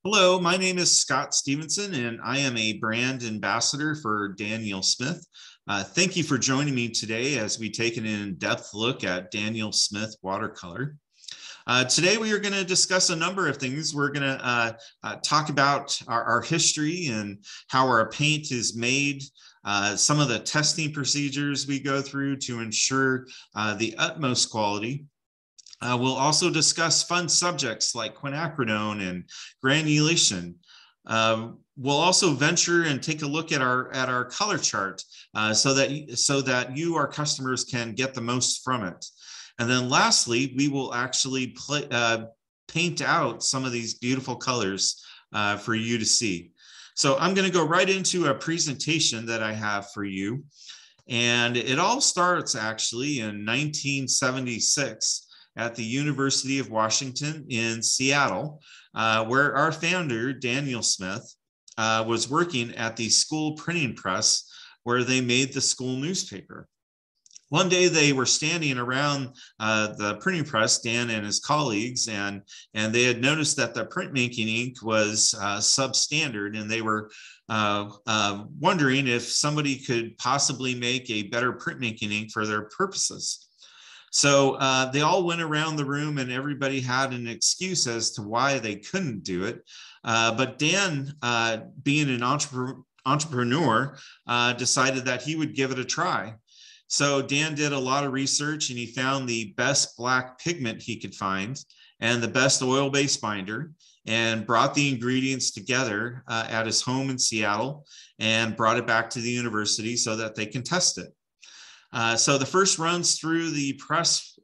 Hello, my name is Scott Stevenson, and I am a brand ambassador for Daniel Smith. Thank you for joining me today as we take an in-depth look at Daniel Smith watercolor. Today, we are going to discuss a number of things. We're going to talk about our history and how our paint is made, some of the testing procedures we go through to ensure the utmost quality. We'll also discuss fun subjects like quinacridone and granulation. We'll also venture and take a look at our color chart so that you, our customers, can get the most from it. And then lastly, we will actually paint out some of these beautiful colors for you to see. So I'm going to go right into a presentation that I have for you. And it all starts actually in 1976 at the University of Washington in Seattle, where our founder, Daniel Smith, was working at the school printing press where they made the school newspaper. One day they were standing around the printing press, Dan and his colleagues, and they had noticed that the printmaking ink was substandard, and they were wondering if somebody could possibly make a better printmaking ink for their purposes. So they all went around the room and everybody had an excuse as to why they couldn't do it. But Dan, being an entrepreneur, decided that he would give it a try. So Dan did a lot of research and he found the best black pigment he could find and the best oil-based binder and brought the ingredients together at his home in Seattle and brought it back to the university so that they can test it. So the first runs through the press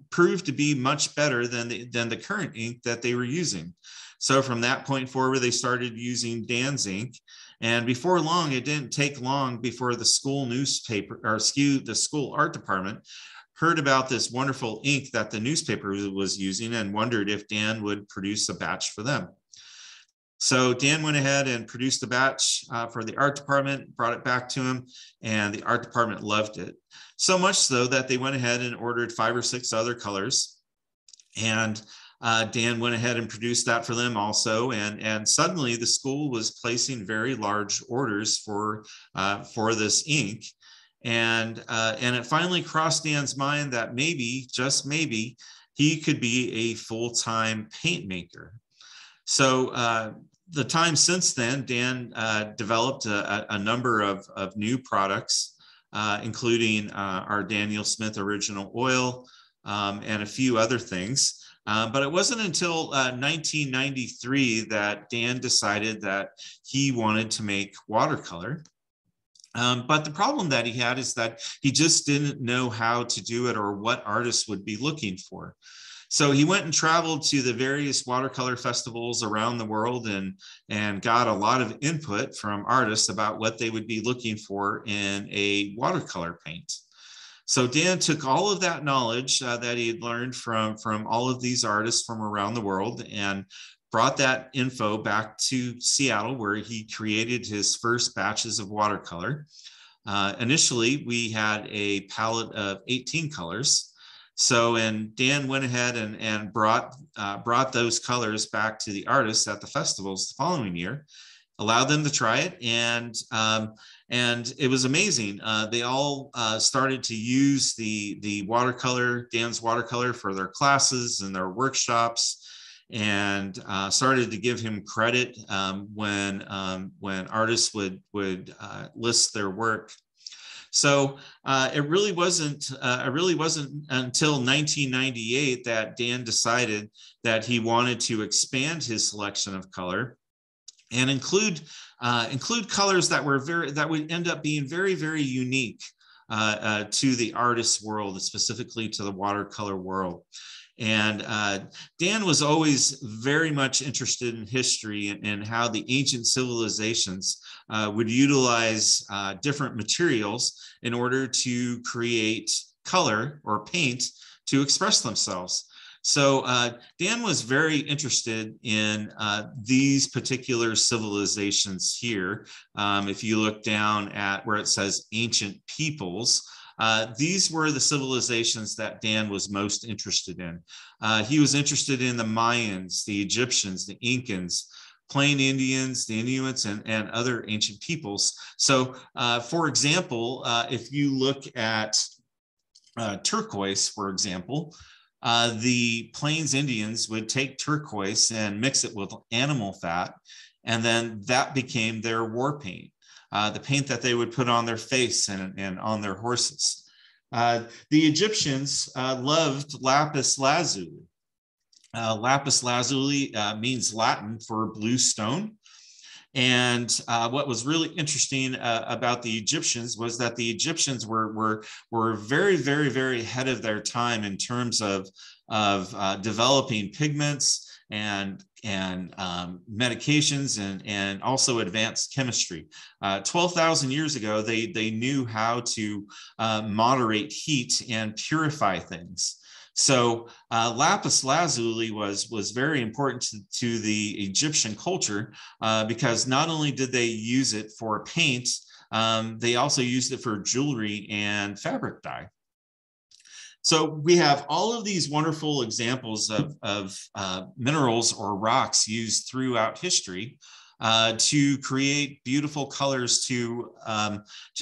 proved to be much better than the current ink that they were using. So from that point forward, they started using Dan's ink. And before long, it didn't take long before the school newspaper, or the school art department, heard about this wonderful ink that the newspaper was using and wondered if Dan would produce a batch for them. So Dan went ahead and produced a batch for the art department, brought it back to him, and the art department loved it. So much so that they went ahead and ordered 5 or 6 other colors. And Dan went ahead and produced that for them also. And suddenly the school was placing very large orders for this ink. And it finally crossed Dan's mind that maybe, just maybe, he could be a full-time paint maker. So the time since then, Dan developed a number of new products, including our Daniel Smith Original Oil and a few other things. But it wasn't until 1993 that Dan decided that he wanted to make watercolor. But the problem that he had is that he just didn't know how to do it or what artists would be looking for. So he went and traveled to the various watercolor festivals around the world and got a lot of input from artists about what they would be looking for in a watercolor paint. So Dan took all of that knowledge that he had learned from all of these artists from around the world and brought that info back to Seattle, where he created his first batches of watercolor. Initially, we had a palette of 18 colors. So, and Dan went ahead and brought those colors back to the artists at the festivals the following year, allowed them to try it, and it was amazing. They all started to use the watercolor, Dan's watercolor, for their classes and their workshops, and started to give him credit when artists would list their work. So it really wasn't until 1998 that Dan decided that he wanted to expand his selection of color and include colors that would end up being very, very unique to the artist's world, specifically to the watercolor world. And Dan was always very much interested in history and how the ancient civilizations would utilize different materials in order to create color or paint to express themselves. So Dan was very interested in these particular civilizations here. If you look down at where it says ancient peoples, these were the civilizations that Dan was most interested in. He was interested in the Mayans, the Egyptians, the Incans, Plain Indians, the Inuits, and other ancient peoples. So, for example, if you look at turquoise, for example, the Plains Indians would take turquoise and mix it with animal fat, and then that became their war paint, the paint that they would put on their face and on their horses. The Egyptians loved lapis lazuli. Lapis lazuli means Latin for blue stone. And what was really interesting about the Egyptians was that the Egyptians were very, very, very ahead of their time in terms of developing pigments and medications and also advanced chemistry. 12,000 years ago, they knew how to moderate heat and purify things. So lapis lazuli was very important to the Egyptian culture because not only did they use it for paint, they also used it for jewelry and fabric dye. So we have all of these wonderful examples of minerals or rocks used throughout history to create beautiful colors to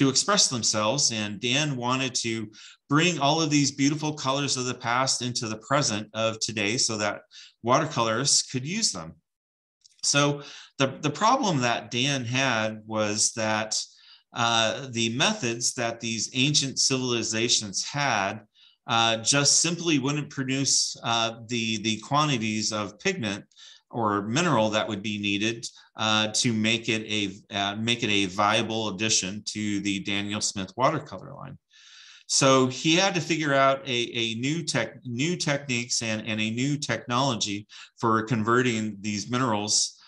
express themselves. And Dan wanted to bring all of these beautiful colors of the past into the present of today so that watercolorists could use them. So the problem that Dan had was that the methods that these ancient civilizations had just simply wouldn't produce the quantities of pigment or mineral that would be needed to make it a viable addition to the Daniel Smith watercolor line. So he had to figure out a new techniques and a new technology for converting these minerals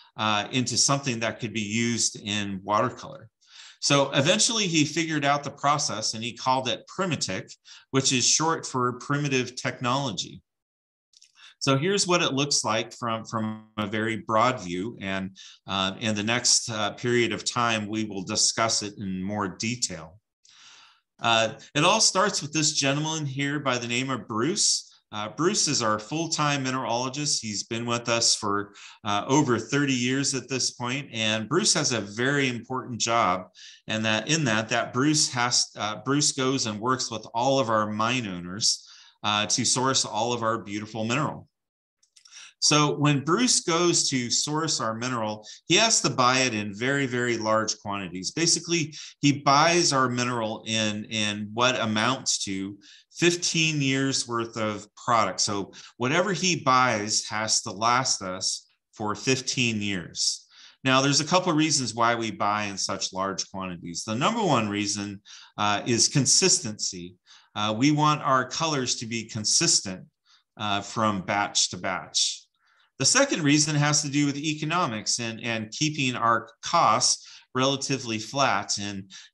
into something that could be used in watercolor. So eventually he figured out the process and he called it Primitic, which is short for primitive technology. So here's what it looks like from a very broad view. And in the next period of time, we will discuss it in more detail. It all starts with this gentleman here by the name of Bruce. Bruce is our full-time mineralogist. He's been with us for over 30 years at this point, and Bruce has a very important job. And that Bruce goes and works with all of our mine owners to source all of our beautiful mineral. So when Bruce goes to source our mineral, he has to buy it in very, very large quantities. Basically, he buys our mineral in what amounts to 15 years worth of product. So whatever he buys has to last us for 15 years. Now, there's a couple of reasons why we buy in such large quantities. The number one reason is consistency. We want our colors to be consistent from batch to batch. The second reason has to do with economics and keeping our costs relatively flat.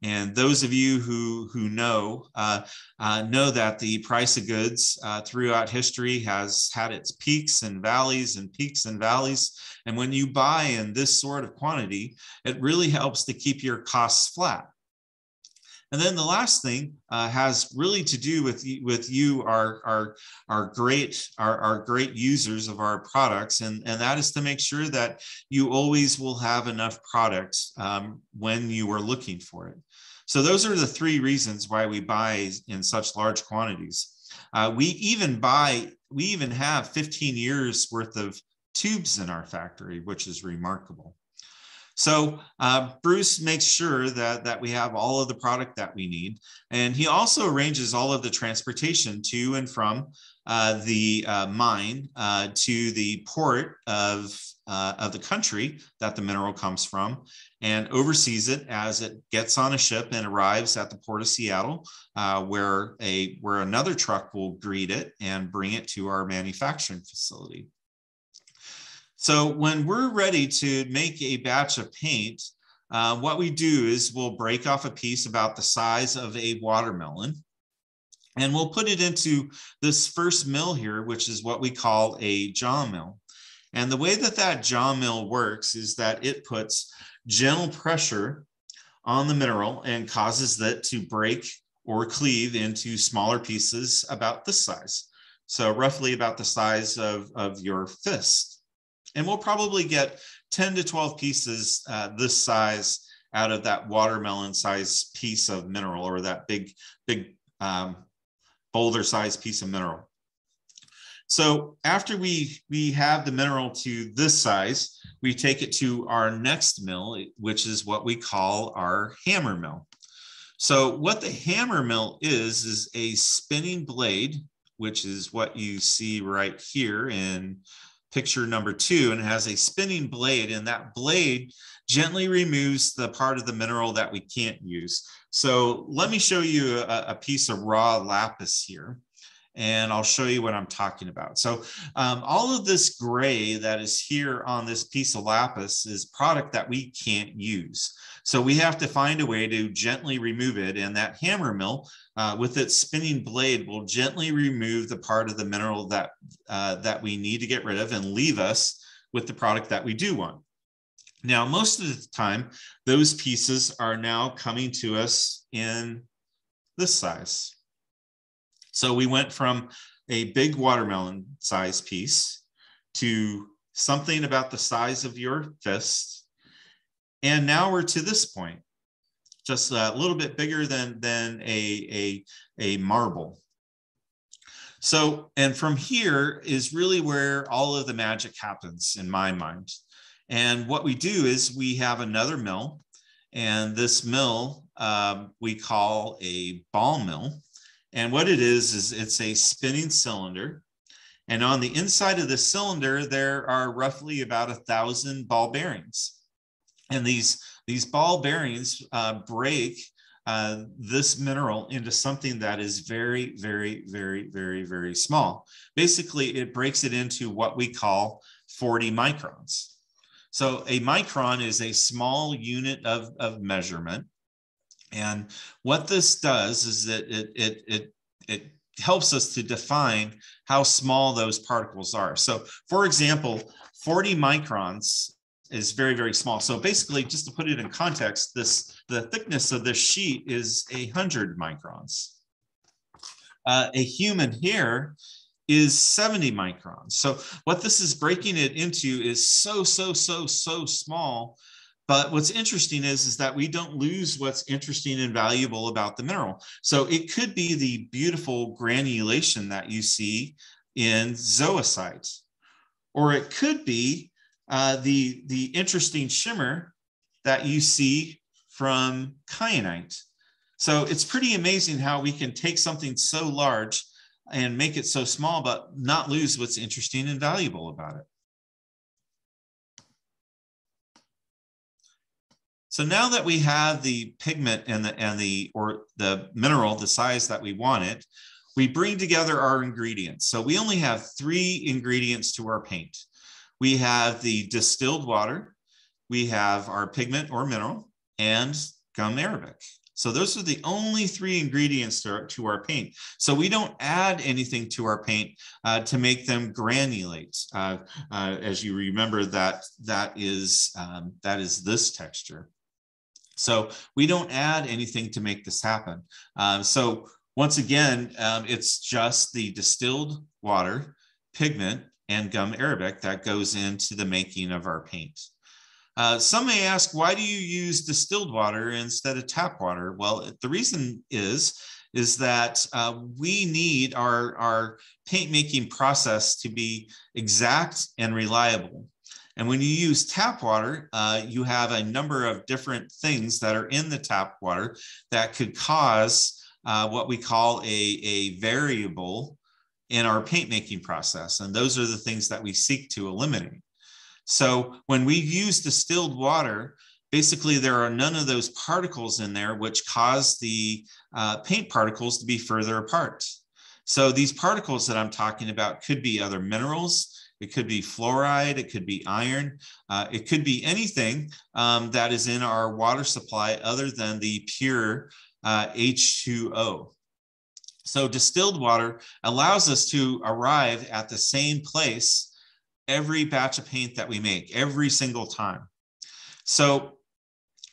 And those of you who know that the price of goods throughout history has had its peaks and valleys and peaks and valleys. And when you buy in this sort of quantity, it really helps to keep your costs flat. And then the last thing has really to do with you, our great users of our products, and that is to make sure that you always will have enough product when you are looking for it. So those are the three reasons why we buy in such large quantities. We even have 15 years worth of tubes in our factory, which is remarkable. So Bruce makes sure that we have all of the product that we need. And he also arranges all of the transportation to and from the mine to the port of the country that the mineral comes from, and oversees it as it gets on a ship and arrives at the port of Seattle, where another truck will greet it and bring it to our manufacturing facility. So when we're ready to make a batch of paint, what we do is we'll break off a piece about the size of a watermelon, and we'll put it into this first mill here, which is what we call a jaw mill. And the way that jaw mill works is that it puts gentle pressure on the mineral and causes it to break or cleave into smaller pieces about this size. So roughly about the size of your fist. And we'll probably get 10 to 12 pieces this size out of that watermelon size piece of mineral, or that big boulder size piece of mineral. So after we have the mineral to this size, we take it to our next mill, which is what we call our hammer mill. So what the hammer mill is a spinning blade, which is what you see right here in picture number 2, and it has a spinning blade, and that blade gently removes the part of the mineral that we can't use. So let me show you a piece of raw lapis here, and I'll show you what I'm talking about. So all of this gray that is here on this piece of lapis is product that we can't use. So we have to find a way to gently remove it, and that hammer mill with its spinning blade will gently remove the part of the mineral that we need to get rid of and leave us with the product that we do want. Now, most of the time, those pieces are now coming to us in this size. So we went from a big watermelon size piece to something about the size of your fist. And now we're to this point, just a little bit bigger than a marble. So, and from here is really where all of the magic happens in my mind. And what we do is we have another mill, and this mill we call a ball mill. And what it is it's a spinning cylinder. And on the inside of the cylinder, there are roughly about 1,000 ball bearings. And these ball bearings break this mineral into something that is very, very, very, very, very small. Basically, it breaks it into what we call 40 microns. So a micron is a small unit of measurement. And what this does is that it helps us to define how small those particles are. So for example, 40 microns is very, very small. So basically, just to put it in context, the thickness of this sheet is 100 microns. A human hair is 70 microns. So what this is breaking it into is so small. But what's interesting is that we don't lose what's interesting and valuable about the mineral. So it could be the beautiful granulation that you see in zoisite, or it could be the interesting shimmer that you see from kyanite. So it's pretty amazing how we can take something so large and make it so small, but not lose what's interesting and valuable about it. So now that we have the pigment and the mineral, the size that we want it, we bring together our ingredients. So we only have 3 ingredients to our paint. We have the distilled water, we have our pigment or mineral, and gum arabic. So those are the only 3 ingredients to our paint. So we don't add anything to our paint to make them granulate. As you remember, that is this texture. So we don't add anything to make this happen. So once again, it's just the distilled water, pigment, and gum arabic that goes into the making of our paint. Some may ask, why do you use distilled water instead of tap water? Well, the reason is that we need our paint making process to be exact and reliable. And when you use tap water, you have a number of different things that are in the tap water that could cause what we call a variable in our paint making process. And those are the things that we seek to eliminate. So when we use distilled water, basically there are none of those particles in there which cause the paint particles to be further apart. So these particles that I'm talking about could be other minerals. It could be fluoride, it could be iron, it could be anything that is in our water supply other than the pure H2O. So distilled water allows us to arrive at the same place every batch of paint that we make, every single time. So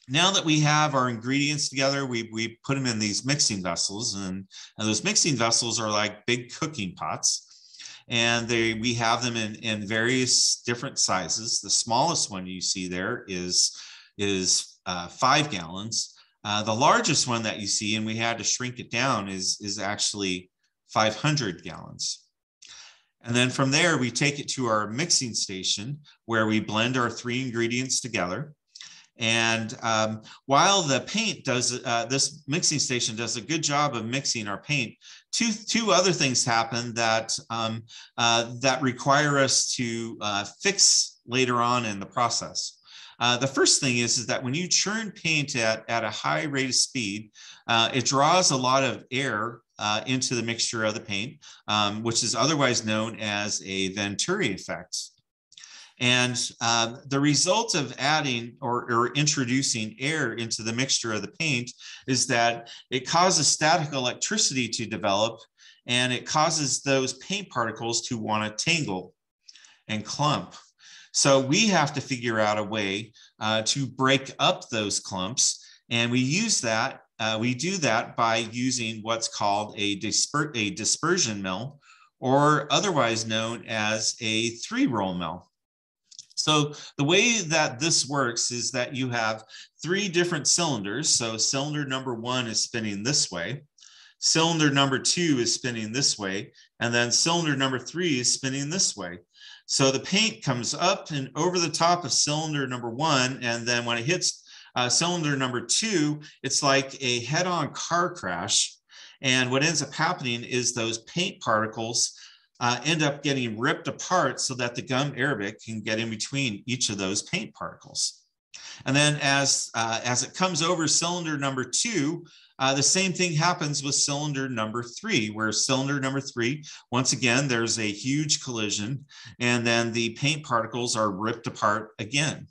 now that we have our ingredients together, we put them in these mixing vessels, and those mixing vessels are like big cooking pots. And we have them in various different sizes. The smallest one you see there is 5 gallons. The largest one that you see, and we had to shrink it down, is actually 500 gallons. And then from there, we take it to our mixing station where we blend our 3 ingredients together. And while the paint does, this mixing station does a good job of mixing our paint, two other things happen that that require us to fix later on in the process. The first thing is that when you churn paint at a high rate of speed, it draws a lot of air into the mixture of the paint, which is otherwise known as a Venturi effect. And the result of adding or introducing air into the mixture of the paint is that it causes static electricity to develop, and it causes those paint particles to want to tangle and clump. So we have to figure out a way to break up those clumps, and we use that. We do that by using what's called a dispersion mill, or otherwise known as a 3-roll mill. So the way that this works is that you have 3 different cylinders. So cylinder number 1 is spinning this way. Cylinder number 2 is spinning this way. And then cylinder number 3 is spinning this way. So the paint comes up and over the top of cylinder number 1. And then when it hits cylinder number 2, it's like a head-on car crash. And what ends up happening is those paint particles end up getting ripped apart so that the gum arabic can get in between each of those paint particles. And then as it comes over cylinder number 2, the same thing happens with cylinder number 3, where cylinder number 3, once again, there's a huge collision, and then the paint particles are ripped apart again.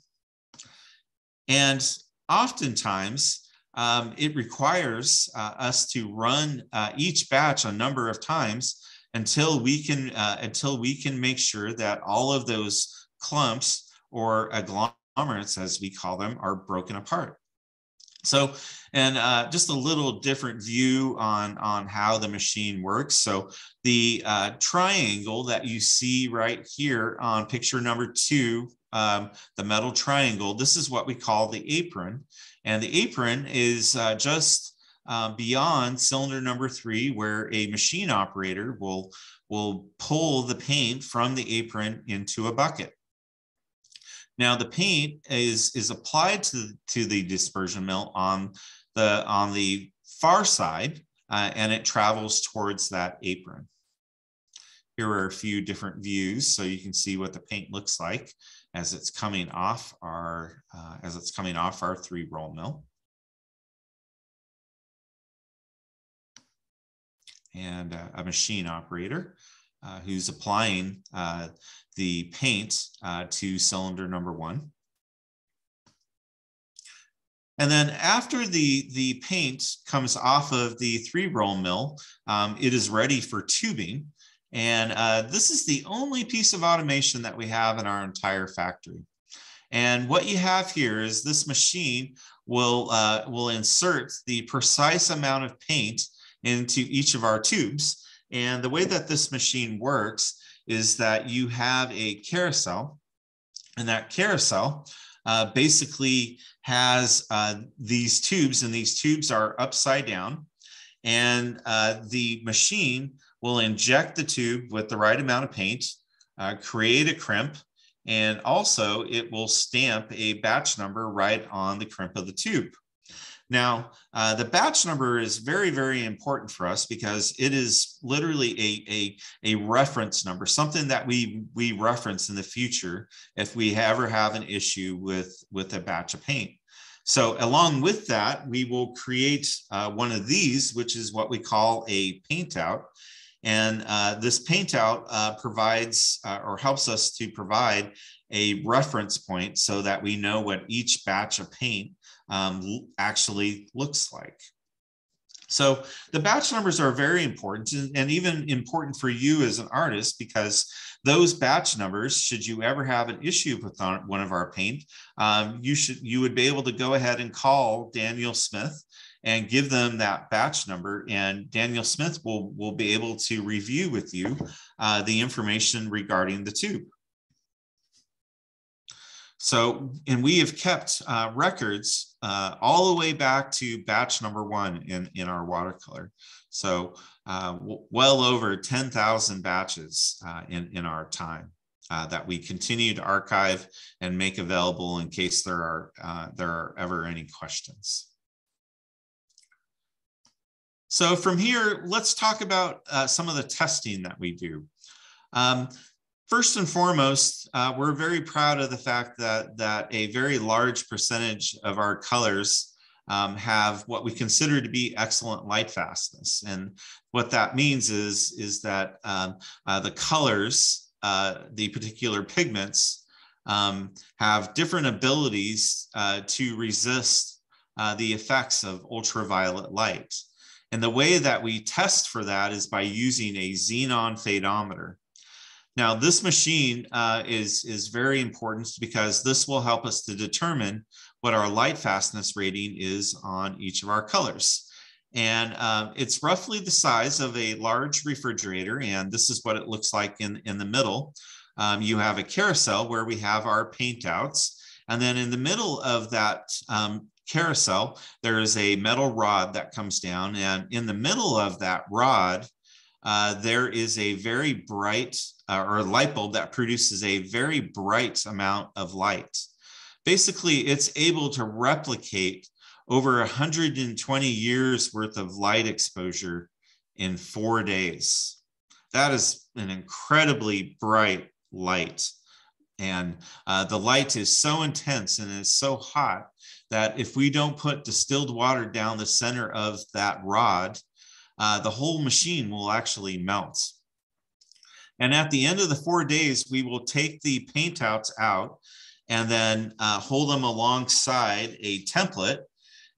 And oftentimes, it requires us to run each batch a number of times until we can make sure that all of those clumps or agglomerates, as we call them, are broken apart. So, and just a little different view on how the machine works. So the triangle that you see right here on picture number 2, the metal triangle, this is what we call the apron. And the apron is just beyond cylinder number 3, where a machine operator will pull the paint from the apron into a bucket. Now the paint is applied to the dispersion mill on the far side, and it travels towards that apron. Here are a few different views so you can see what the paint looks like as it's coming off our 3-roll mill. And a machine operator who's applying the paint to cylinder number 1. And then after the paint comes off of the 3-roll mill, it is ready for tubing. And this is the only piece of automation that we have in our entire factory. And what you have here is this machine will insert the precise amount of paint into each of our tubes. And the way that this machine works is that you have a carousel, and that carousel basically has these tubes, and these tubes are upside down, and the machine will inject the tube with the right amount of paint, create a crimp, and also it will stamp a batch number right on the crimp of the tube. Now, the batch number is very, very important for us because it is literally a reference number, something that we reference in the future if we ever have an issue with a batch of paint. So along with that, we will create one of these, which is what we call a paint out. And this paint out provides or helps us to provide a reference point so that we know what each batch of paint actually looks like. So the batch numbers are very important, and even important for you as an artist, because those batch numbers, should you ever have an issue with one of our paint, you would be able to go ahead and call Daniel Smith, and give them that batch number, and Daniel Smith will be able to review with you the information regarding the tube. So, and we have kept records all the way back to batch number 1 in our watercolor. So well over 10,000 batches in our time that we continue to archive and make available in case there are ever any questions. So from here, let's talk about some of the testing that we do. First and foremost, we're very proud of the fact that a very large percentage of our colors have what we consider to be excellent light fastness. And what that means is that the colors, the particular pigments, have different abilities to resist the effects of ultraviolet light. And the way that we test for that is by using a xenon phaedometer. Now, this machine is very important because this will help us to determine what our light fastness rating is on each of our colors. And it's roughly the size of a large refrigerator, and this is what it looks like in the middle. You have a carousel where we have our paint outs, and then in the middle of that carousel, there is a metal rod that comes down, and in the middle of that rod, there is a very bright or a light bulb that produces a very bright amount of light. Basically, it's able to replicate over 120 years worth of light exposure in 4 days. That is an incredibly bright light. And the light is so intense and is so hot that if we don't put distilled water down the center of that rod, the whole machine will actually melt. And at the end of the 4 days, we will take the paint outs out and then hold them alongside a template.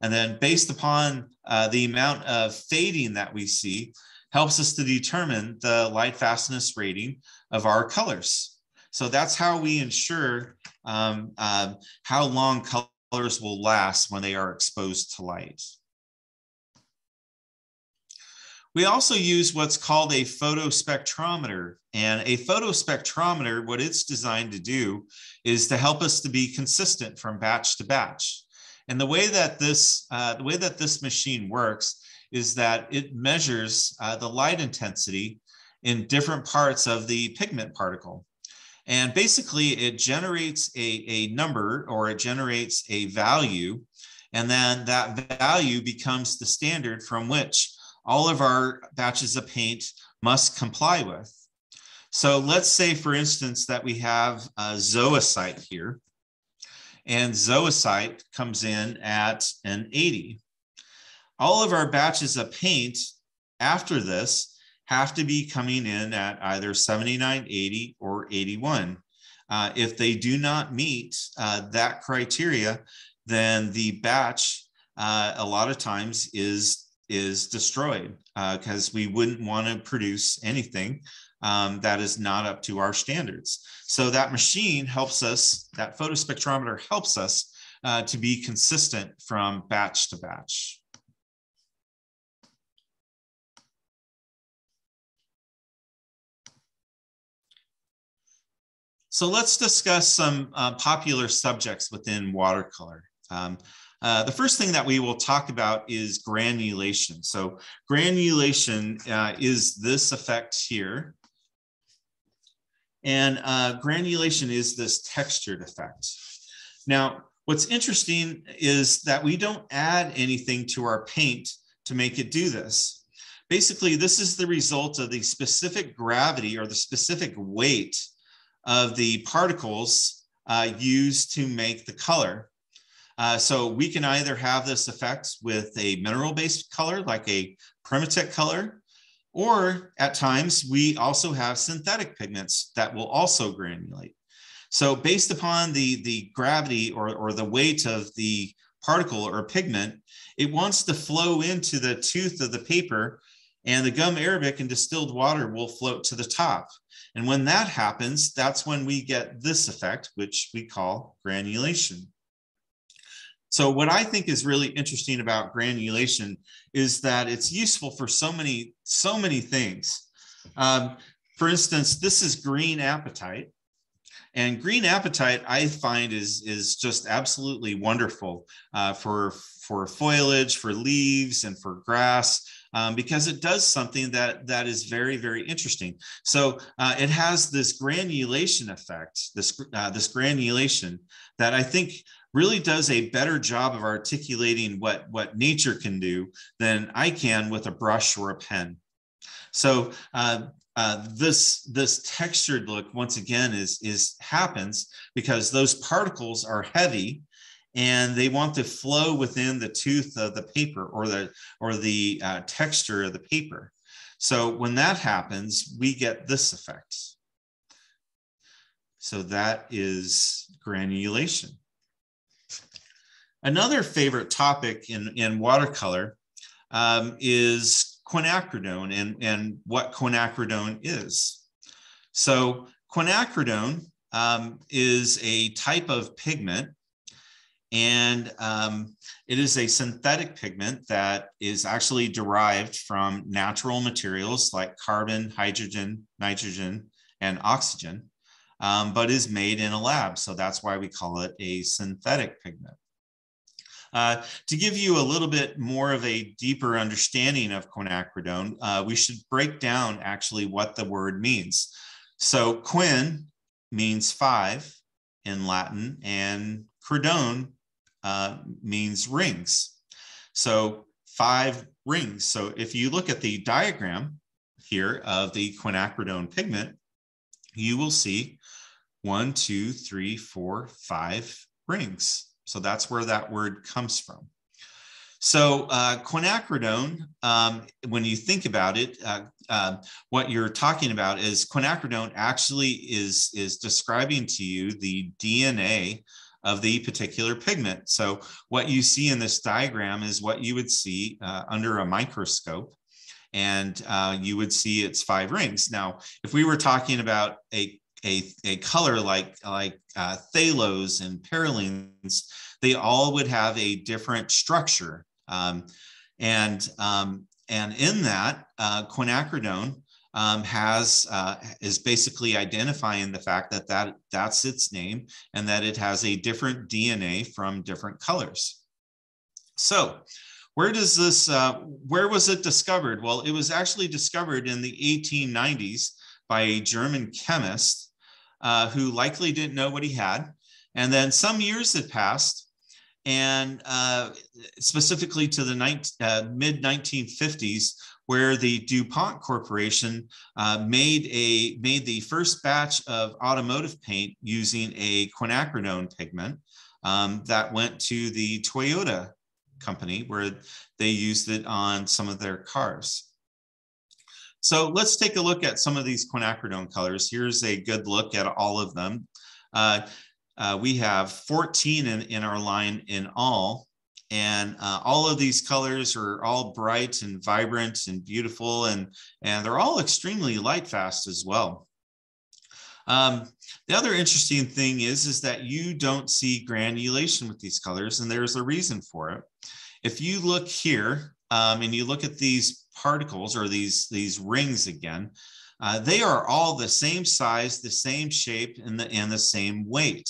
And then based upon the amount of fading that we see, helps us to determine the light fastness rating of our colors. So that's how we ensure how long colors will last when they are exposed to light. We also use what's called a photospectrometer. And a photospectrometer, what it's designed to do is to help us to be consistent from batch to batch. And the way that this machine works is that it measures the light intensity in different parts of the pigment particle. And basically, it generates a number, or it generates a value, and then that value becomes the standard from which all of our batches of paint must comply with. So let's say, for instance, that we have zoisite here, and zoisite comes in at an 80. All of our batches of paint after this have to be coming in at either 79, 80, or 81. If they do not meet that criteria, then the batch a lot of times is destroyed because we wouldn't want to produce anything that is not up to our standards. So that machine helps us, that photospectrometer helps us to be consistent from batch to batch. So let's discuss some popular subjects within watercolor. The first thing that we will talk about is granulation. So granulation is this effect here. And granulation is this textured effect. Now, what's interesting is that we don't add anything to our paint to make it do this. Basically, this is the result of the specific gravity or the specific weight of the particles used to make the color. So we can either have this effect with a mineral-based color, like a Primatec color, or at times we also have synthetic pigments that will also granulate. So based upon the gravity or the weight of the particle or pigment, it wants to flow into the tooth of the paper, and the gum arabic and distilled water will float to the top. And when that happens, that's when we get this effect, which we call granulation. So what I think is really interesting about granulation is that it's useful for so many things. For instance, this is green apatite. And green apatite, I find, is just absolutely wonderful for foliage, for leaves, and for grass, because it does something that is very, very interesting. So it has this granulation effect, this granulation that I think really does a better job of articulating what nature can do than I can with a brush or a pen. So this textured look, once again, happens because those particles are heavy and they want to flow within the tooth of the paper or the texture of the paper. So when that happens, we get this effect. So that is granulation. Another favorite topic in watercolor is quinacridone and what quinacridone is. So quinacridone is a type of pigment, and it is a synthetic pigment that is actually derived from natural materials like carbon, hydrogen, nitrogen, and oxygen, but is made in a lab. So that's why we call it a synthetic pigment. To give you a little bit more of a deeper understanding of quinacridone, we should break down actually what the word means. So quin means 5 in Latin, and cridone means rings. So 5 rings. So if you look at the diagram here of the quinacridone pigment, you will see 1, 2, 3, 4, 5 rings. So that's where that word comes from. So quinacridone, when you think about it, what you're talking about is quinacridone actually is describing to you the DNA of the particular pigment. So what you see in this diagram is what you would see under a microscope, and you would see its 5 rings. Now, if we were talking about a color like phthalate and perlenes, they all would have a different structure. And in that, quinacridone is basically identifying the fact that that's its name and that it has a different DNA from different colors. So where was it discovered? Well, it was actually discovered in the 1890s by a German chemist who likely didn't know what he had. And then some years had passed, and specifically to the mid-1950s, where the DuPont Corporation made the first batch of automotive paint using a quinacridone pigment that went to the Toyota company, where they used it on some of their cars. So let's take a look at some of these quinacridone colors. Here's a good look at all of them. We have 14 in our line in all, and all of these colors are all bright and vibrant and beautiful, and they're all extremely light fast as well. The other interesting thing is that you don't see granulation with these colors, and there's a reason for it. If you look here and you look at these particles or these rings again, they are all the same size, the same shape, and the same weight.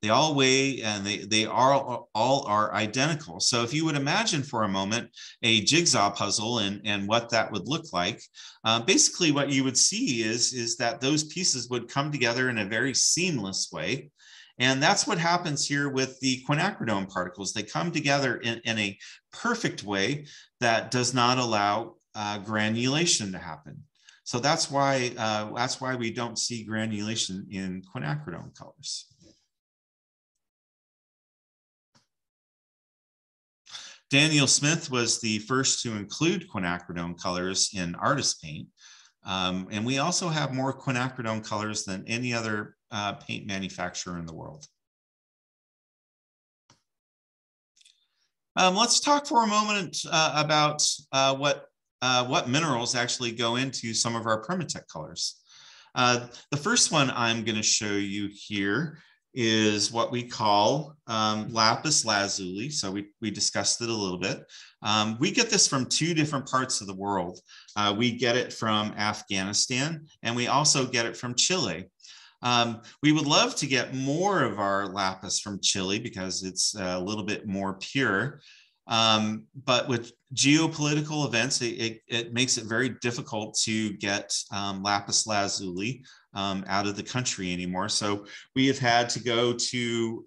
They all weigh, and they all are identical. So if you would imagine for a moment a jigsaw puzzle and what that would look like, basically what you would see is that those pieces would come together in a very seamless way. And that's what happens here with the quinacridone particles. They come together in a perfect way that does not allow granulation to happen. So that's why we don't see granulation in quinacridone colors. Daniel Smith was the first to include quinacridone colors in artist paint. And we also have more quinacridone colors than any other paint manufacturer in the world. Let's talk for a moment about what minerals actually go into some of our Permatex colors. The first one I'm going to show you here is what we call lapis lazuli. So we discussed it a little bit. We get this from two different parts of the world. We get it from Afghanistan, and we also get it from Chile. We would love to get more of our lapis from Chile because it's a little bit more pure. But with geopolitical events, it makes it very difficult to get lapis lazuli out of the country anymore. So we have had to go to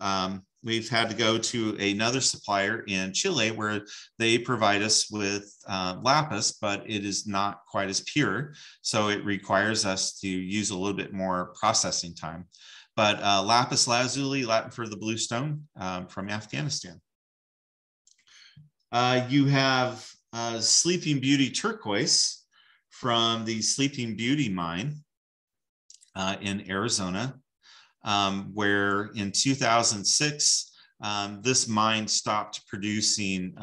another supplier in Chile where they provide us with lapis, but it is not quite as pure. So it requires us to use a little bit more processing time. But lapis lazuli, Latin for the blue stone, from Afghanistan. You have Sleeping Beauty turquoise from the Sleeping Beauty mine in Arizona, where in 2006, this mine stopped producing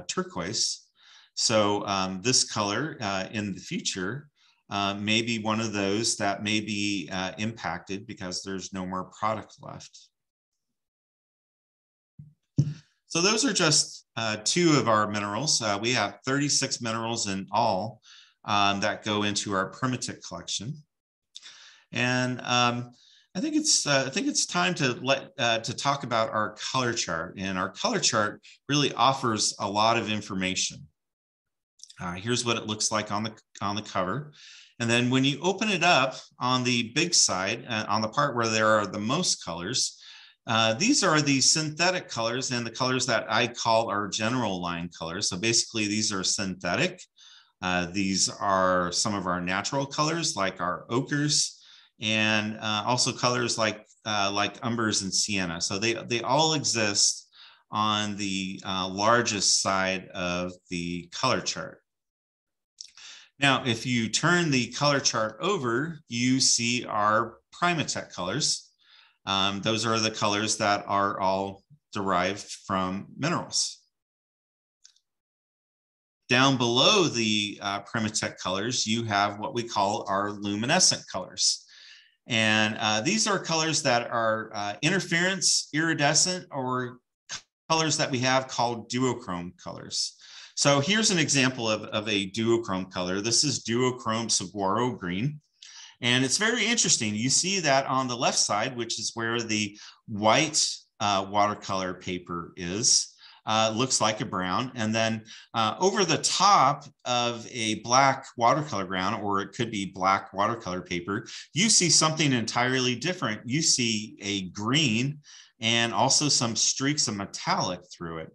turquoise. So this color in the future may be one of those that may be impacted because there's no more product left. So those are just two of our minerals. We have 36 minerals in all that go into our Permatic collection. And I think it's time to talk about our color chart. And our color chart really offers a lot of information. Here's what it looks like on the cover. And then when you open it up on the big side, on the part where there are the most colors, these are the synthetic colors and the colors that I call our general line colors. So basically these are synthetic. These are some of our natural colors like our ochres, and also colors like umbers and sienna. So they all exist on the largest side of the color chart. Now, if you turn the color chart over, you see our Primatech colors. Those are the colors that are all derived from minerals. Down below the Primatech colors, you have what we call our luminescent colors. And these are colors that are interference, iridescent, or colors that we have called duochrome colors. So here's an example of a duochrome color. This is duochrome saguaro green. And it's very interesting. You see that on the left side, which is where the white watercolor paper is, looks like a brown. And then over the top of a black watercolor ground, or it could be black watercolor paper, you see something entirely different. You see a green and also some streaks of metallic through it.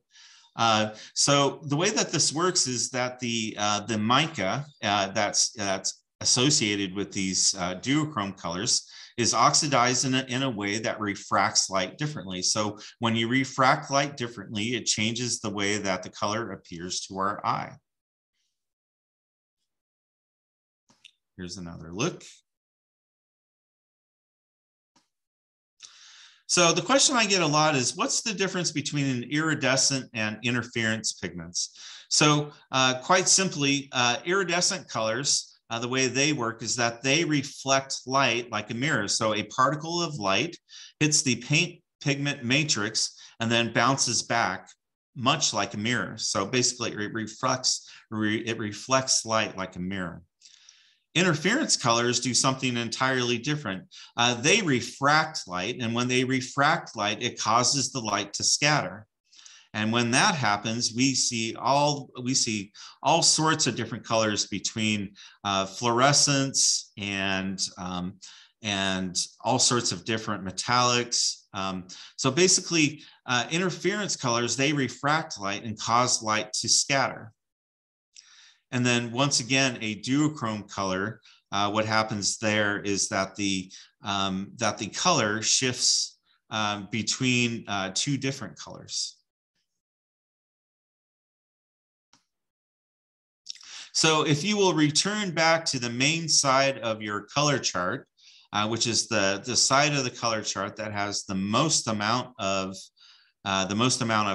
So the way that this works is that the mica that's associated with these duochrome colors is oxidized in a way that refracts light differently. So when you refract light differently, it changes the way that the color appears to our eye. Here's another look. So the question I get a lot is, what's the difference between an iridescent and interference pigments? So quite simply, iridescent colors, the way they work is that they reflect light like a mirror. So a particle of light hits the paint pigment matrix and then bounces back, much like a mirror. So basically it reflects light like a mirror. Interference colors do something entirely different. They refract light, and when they refract light, it causes the light to scatter. And when that happens, we see all sorts of different colors between fluorescence and all sorts of different metallics. So basically, interference colors, they refract light and cause light to scatter. And then once again, a duochrome color, what happens there is that the color shifts between two different colors. So if you will return back to the main side of your color chart, which is the side of the color chart that has the most amount of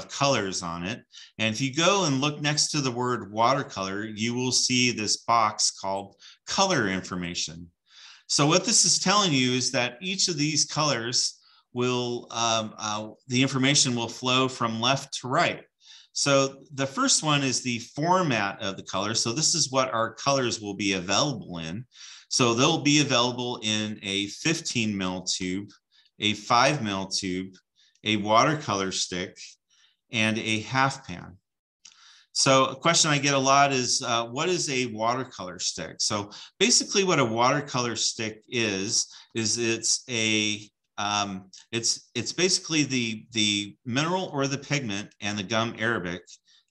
colors on it. And if you go and look next to the word watercolor, you will see this box called color information. So what this is telling you is that each of these colors the information will flow from left to right. So the first one is the format of the color. So this is what our colors will be available in. So they'll be available in a 15 mil tube, a 5 mil tube, a watercolor stick, and a half pan. So a question I get a lot is, what is a watercolor stick? So basically what a watercolor stick is it's basically the mineral or the pigment and the gum arabic,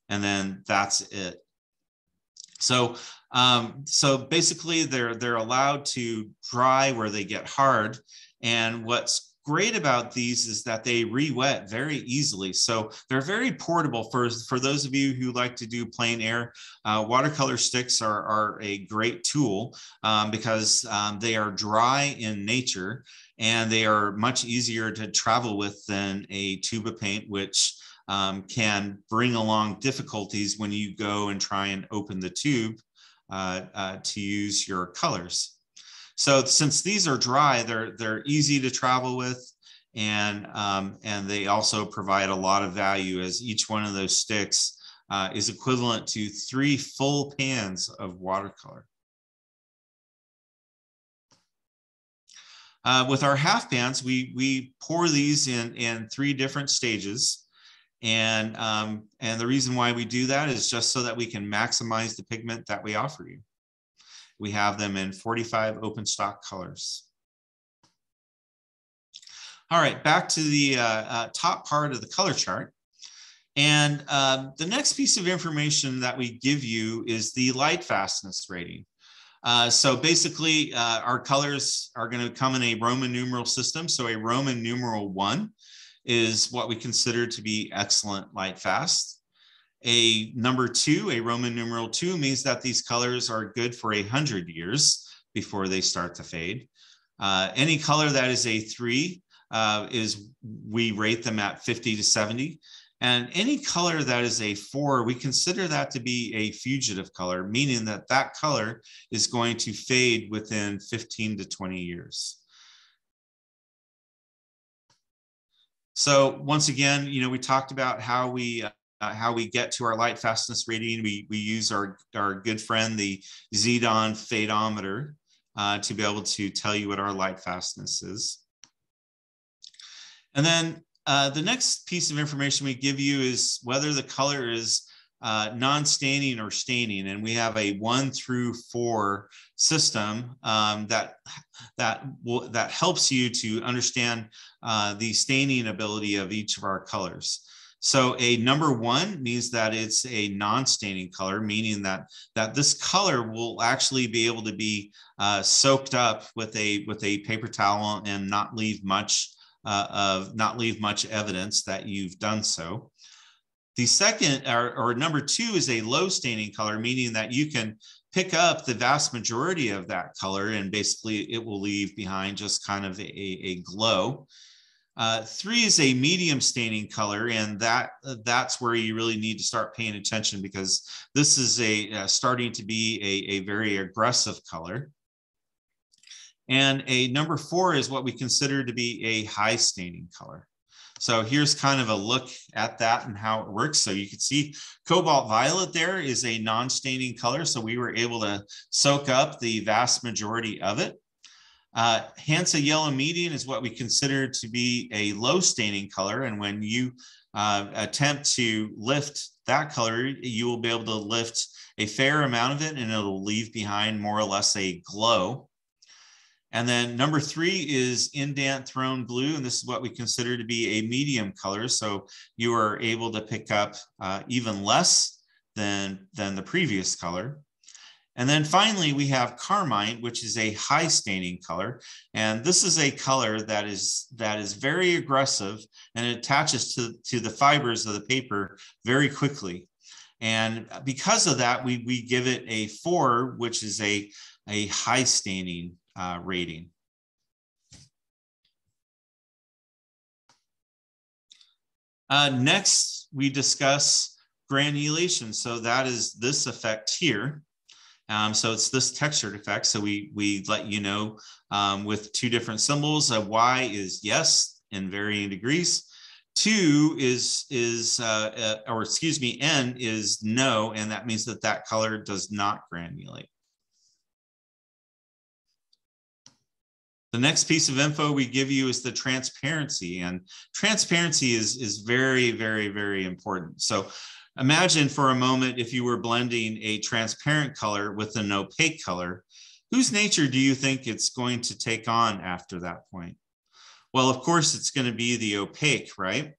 and then that's it. So basically they're allowed to dry where they get hard. And what's great about these is that they re-wet very easily. So they're very portable for those of you who like to do plein air. Watercolor sticks are a great tool because they are dry in nature and they are much easier to travel with than a tube of paint, which can bring along difficulties when you go and try and open the tube to use your colors. So since these are dry, they're easy to travel with, and they also provide a lot of value, as each one of those sticks is equivalent to 3 full pans of watercolor. With our half pans, we pour these in 3 different stages. And the reason why we do that is just so that we can maximize the pigment that we offer you. We have them in 45 open stock colors. All right, back to the top part of the color chart. And the next piece of information that we give you is the light fastness rating. So basically, our colors are going to come in a Roman numeral system. So a Roman numeral 1 is what we consider to be excellent light fast. A number 2, a Roman numeral 2, means that these colors are good for 100 years before they start to fade. Any color that is a 3 we rate them at 50 to 70. And any color that is a 4, we consider that to be a fugitive color, meaning that that color is going to fade within 15 to 20 years. So once again, we talked about how we get to our light fastness rating. We use our good friend, the Xenon fadeometer, to be able to tell you what our light fastness is. And then the next piece of information we give you is whether the color is non-staining or staining. And we have a 1 through 4 system that helps you to understand the staining ability of each of our colors. So a number 1 means that it's a non-staining color, meaning that this color will actually be able to be soaked up with a paper towel and not leave much evidence that you've done so. The second, or number 2, is a low staining color, meaning that you can pick up the vast majority of that color and basically it will leave behind just kind of a glow. 3 is a medium staining color, and that's where you really need to start paying attention, because this is starting to be a very aggressive color. And a number 4 is what we consider to be a high staining color. So here's kind of a look at that and how it works. So you can see cobalt violet there is a non-staining color. So we were able to soak up the vast majority of it. Hansa yellow medium is what we consider to be a low staining color. And when you attempt to lift that color, you will be able to lift a fair amount of it and it'll leave behind more or less a glow. And then number 3 is indant throne blue, and this is what we consider to be a medium color. So you are able to pick up even less than the previous color. And then finally, we have carmine, which is a high staining color. And this is a color that is very aggressive, and it attaches to the fibers of the paper very quickly. And because of that, we give it a 4, which is a high staining rating. Next, we discuss granulation. So that is this effect here. So it's this textured effect. So we let you know with 2 different symbols. Y is yes, in varying degrees. 2 is or excuse me, N is no, and that means that that color does not granulate. The next piece of info we give you is the transparency, and transparency is very, very, very important. So imagine for a moment if you were blending a transparent color with an opaque color, whose nature do you think it's going to take on after that point? Well, of course, it's going to be the opaque, right?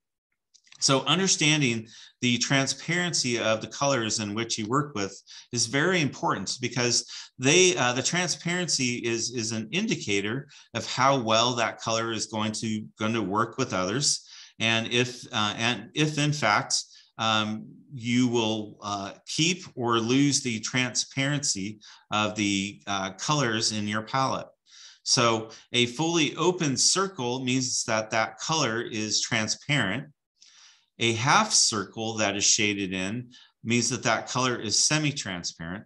So understanding the transparency of the colors in which you work with is very important, because the transparency is an indicator of how well that color is going to work with others, and if in fact you will keep or lose the transparency of the colors in your palette. So a fully open circle means that that color is transparent. A half circle that is shaded in means that that color is semi-transparent.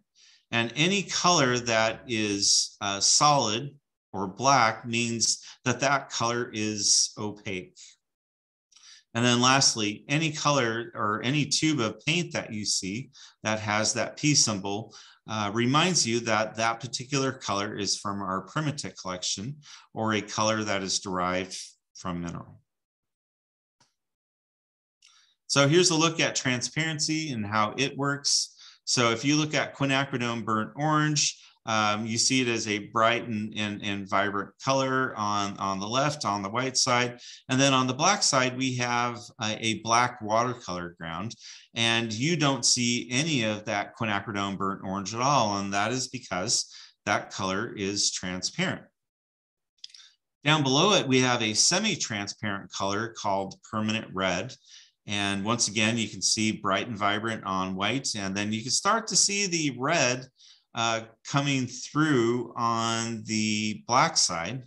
And any color that is solid or black means that that color is opaque. And then lastly, any color or any tube of paint that you see that has that P symbol reminds you that that particular color is from our Primatech collection, or a color that is derived from mineral. So here's a look at transparency and how it works. So if you look at quinacridone burnt orange, you see it as a bright and vibrant color on the left, on the white side. And then on the black side, we have a black watercolor ground. And you don't see any of that quinacridone burnt orange at all. And that is because that color is transparent. Down below it, we have a semi-transparent color called permanent red. And once again, you can see bright and vibrant on white. And then you can start to see the red coming through on the black side.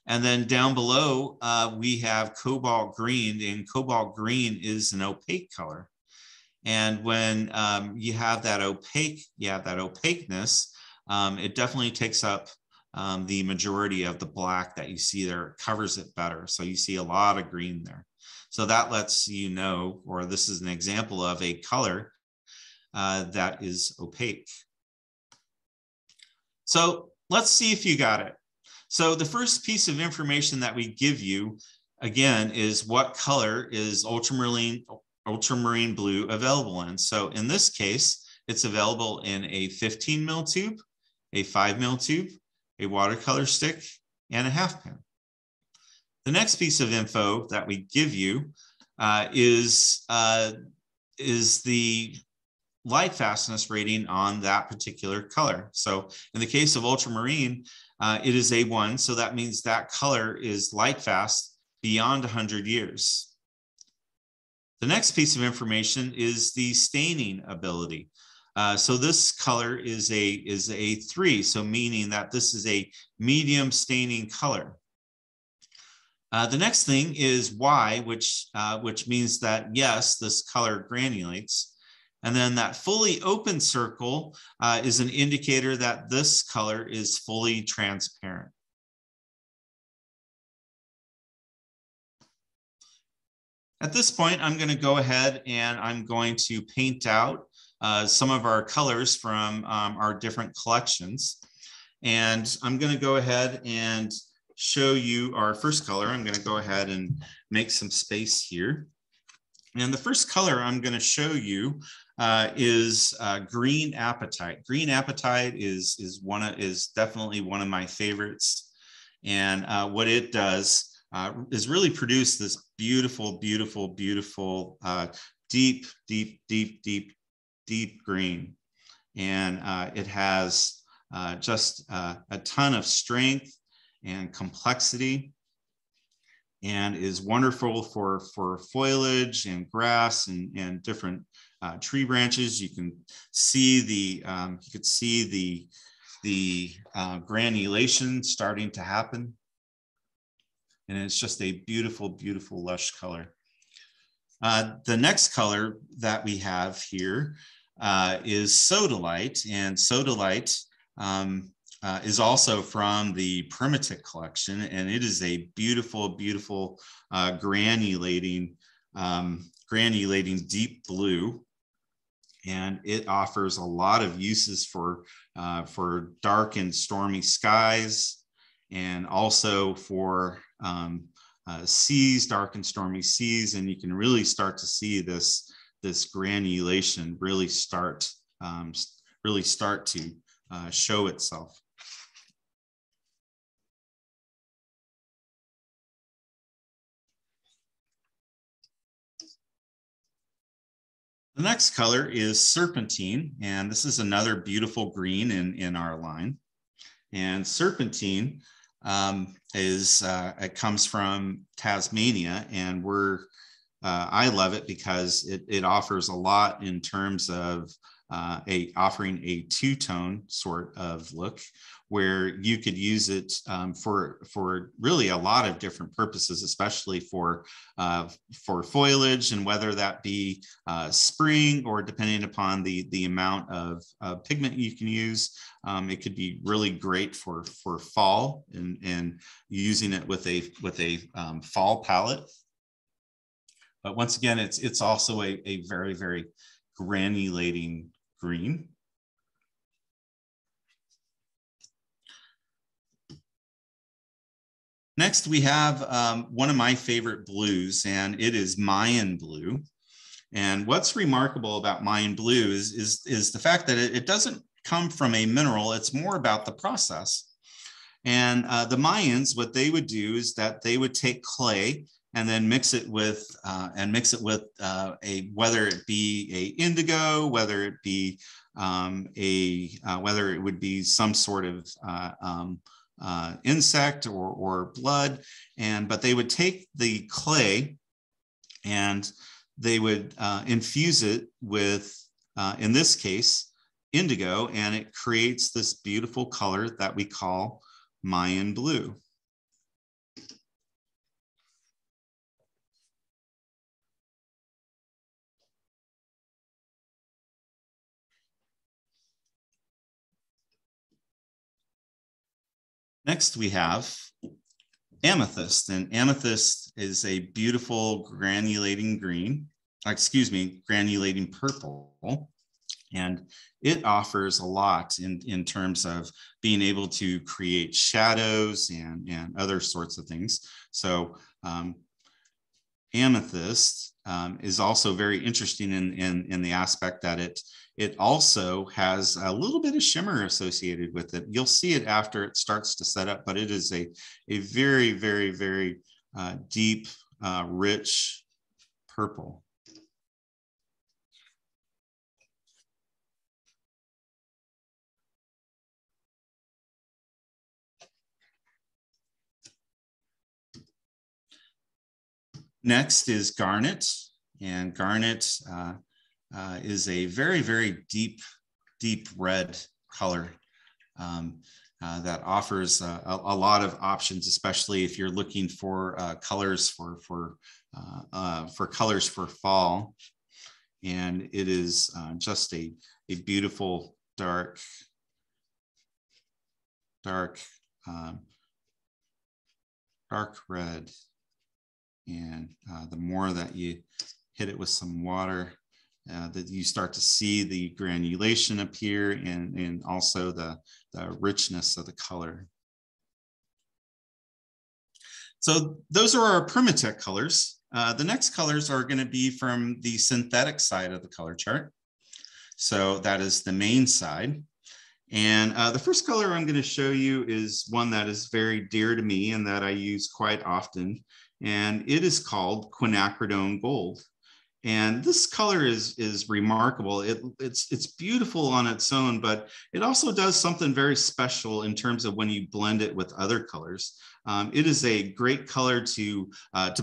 And then down below, we have cobalt green, and cobalt green is an opaque color. And when you have that opaqueness, it definitely takes up the majority of the black that you see there. It covers it better. So you see a lot of green there. So that lets you know, or this is an example of a color that is opaque. So let's see if you got it. So the first piece of information that we give you, again, is what color is ultramarine blue available in. So in this case, it's available in a 15 mil tube, a 5 mil tube, a watercolor stick, and a half pen. The next piece of info that we give you is the light fastness rating on that particular color. So in the case of ultramarine, it is A1, so that means that color is light fast beyond 100 years. The next piece of information is the staining ability. So this color is a 3, so meaning that this is a medium staining color. The next thing is Y, which means that, yes, this color granulates. And then that fully open circle is an indicator that this color is fully transparent. At this point, I'm going to go ahead and I'm going to paint out some of our colors from our different collections. And I'm going to go ahead and show you our first color. I'm going to go ahead and make some space here. And the first color I'm going to show you is green apatite. Green apatite is definitely one of my favorites. And what it does is really produce this beautiful, beautiful, beautiful, deep, deep, deep, deep, deep green. And it has just a ton of strength and complexity, and is wonderful for foliage and grass and different tree branches. You can see the granulation starting to happen, and it's just a beautiful, beautiful, lush color. The next color that we have here is sodalite, and sodalite is also from the Permatic collection, and it is a beautiful, beautiful granulating deep blue, and it offers a lot of uses for dark and stormy skies, and also for seas, dark and stormy seas. And you can really start to see this granulation really start to show itself. The next color is Serpentine, and this is another beautiful green in our line. And Serpentine it comes from Tasmania, and I love it because it offers a lot in terms of offering a two-tone sort of look, where you could use it for really a lot of different purposes, especially for foliage, and whether that be spring or depending upon the amount of pigment you can use. It could be really great for fall and using it with a fall palette. But once again, it's also a very, very granulating green. Next, we have one of my favorite blues, and it is Mayan blue. And what's remarkable about Mayan blue is the fact that it doesn't come from a mineral. It's more about the process. And the Mayans, what they would do is that they would take clay and then mix it with whether it be a indigo, whether it be whether it would be some sort of insect or blood, but they would take the clay and they would infuse it with, in this case, indigo, and it creates this beautiful color that we call Mayan blue. Next, we have amethyst, and amethyst is a beautiful granulating granulating purple, and it offers a lot in terms of being able to create shadows and other sorts of things. So amethyst is also very interesting in the aspect that it also has a little bit of shimmer associated with it. You'll see it after it starts to set up, but it is a very, very, very deep, rich purple. Next is garnet, and garnet is a very, very deep red color that offers a lot of options, especially if you're looking for colors for colors for fall. And it is just a beautiful dark red. And the more that you hit it with some water, that you start to see the granulation appear, and also the richness of the color. So those are our Permatic colors. The next colors are going to be from the synthetic side of the color chart. So that is the main side. And the first color I'm going to show you is one that is very dear to me and that I use quite often. And it is called quinacridone gold. And this color is remarkable. It's beautiful on its own, but it also does something very special in terms of when you blend it with other colors. It is a great color to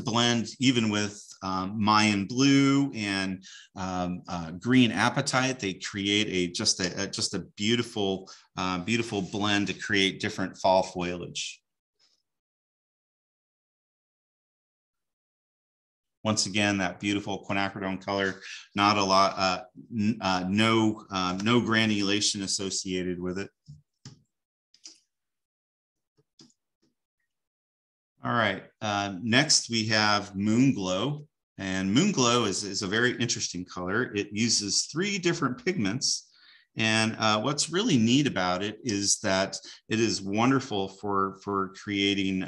blend even with Mayan blue and green apatite. They create just a beautiful blend to create different fall foliage. Once again, that beautiful quinacridone color, not a lot, no granulation associated with it. All right, next we have Moonglow. And Moonglow is a very interesting color. It uses 3 different pigments. And what's really neat about it is that it is wonderful for creating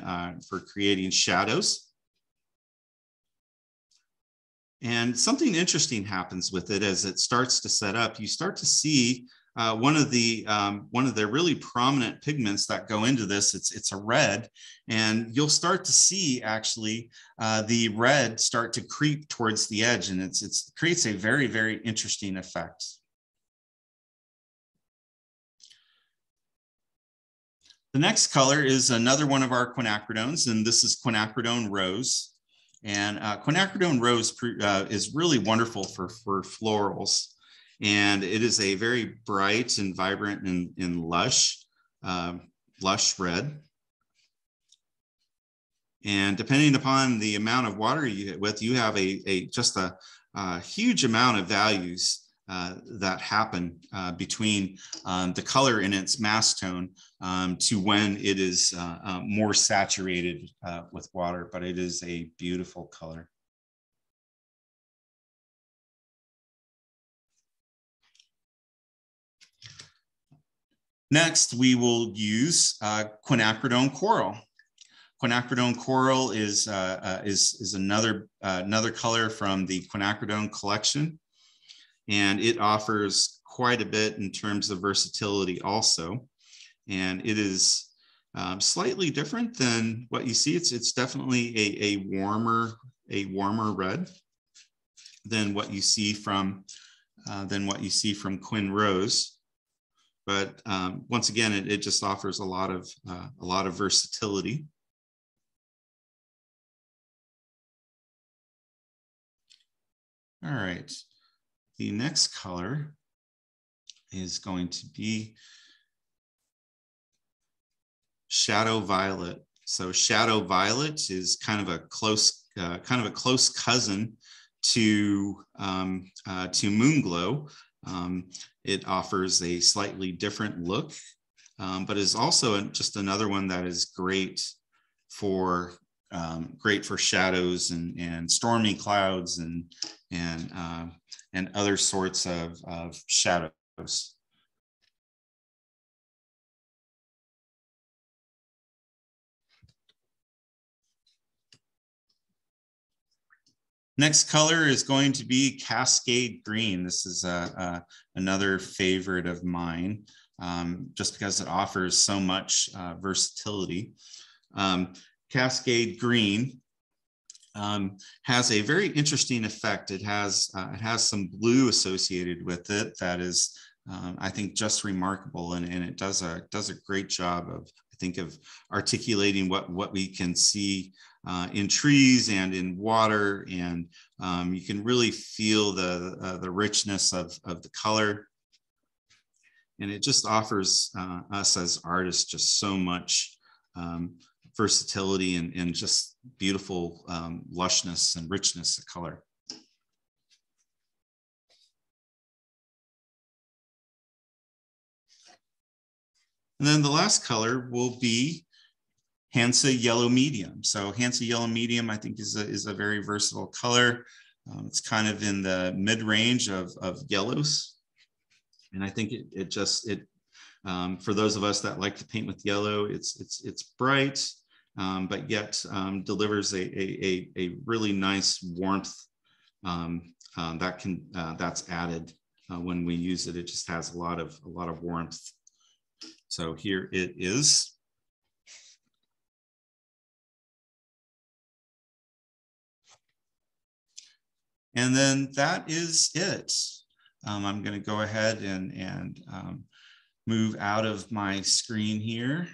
shadows. And something interesting happens with it as it starts to set up. You start to see one of the really prominent pigments that go into this. It's a red, and you'll start to see actually the red start to creep towards the edge, and it creates a very, very interesting effect. The next color is another one of our quinacridones, and this is quinacridone Rose. And quinacridone Rose is really wonderful for florals. And it is a very bright and vibrant and lush red. And depending upon the amount of water you hit with, you have just a huge amount of values that happen between the color in its mass tone to when it is more saturated with water, but it is a beautiful color. Next, we will use quinacridone Coral. Quinacridone Coral is another color from the quinacridone collection, and it offers quite a bit in terms of versatility also. And it is slightly different than what you see. It's definitely a warmer red than what you see from Quin Rose. But once again, it just offers a lot of versatility. All right, the next color is going to be Shadow Violet. So Shadow Violet is kind of a close cousin to Moonglow. It offers a slightly different look, but is also just another one that is great for shadows and stormy clouds and other sorts of shadows. Next color is going to be Cascade Green. This is another favorite of mine, just because it offers so much versatility. Cascade Green has a very interesting effect. It has some blue associated with it that is, I think, just remarkable, and it does a great job of, I think, of articulating what we can see in trees and in water, and you can really feel the richness of the color, and it just offers us as artists just so much versatility and just beautiful lushness and richness of color. And then the last color will be Hansa Yellow Medium. So Hansa Yellow Medium, I think, is a very versatile color. It's kind of in the mid-range of yellows. And I think it for those of us that like to paint with yellow, it's bright, but yet delivers a really nice warmth that's added when we use it. It just has a lot of warmth. So here it is. And then that is it. I'm going to go ahead and move out of my screen here.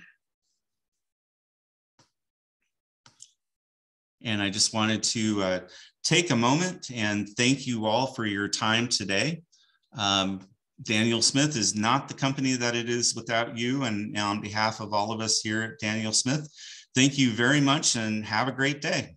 And I just wanted to take a moment and thank you all for your time today. Daniel Smith is not the company that it is without you. And on behalf of all of us here at Daniel Smith, thank you very much and have a great day.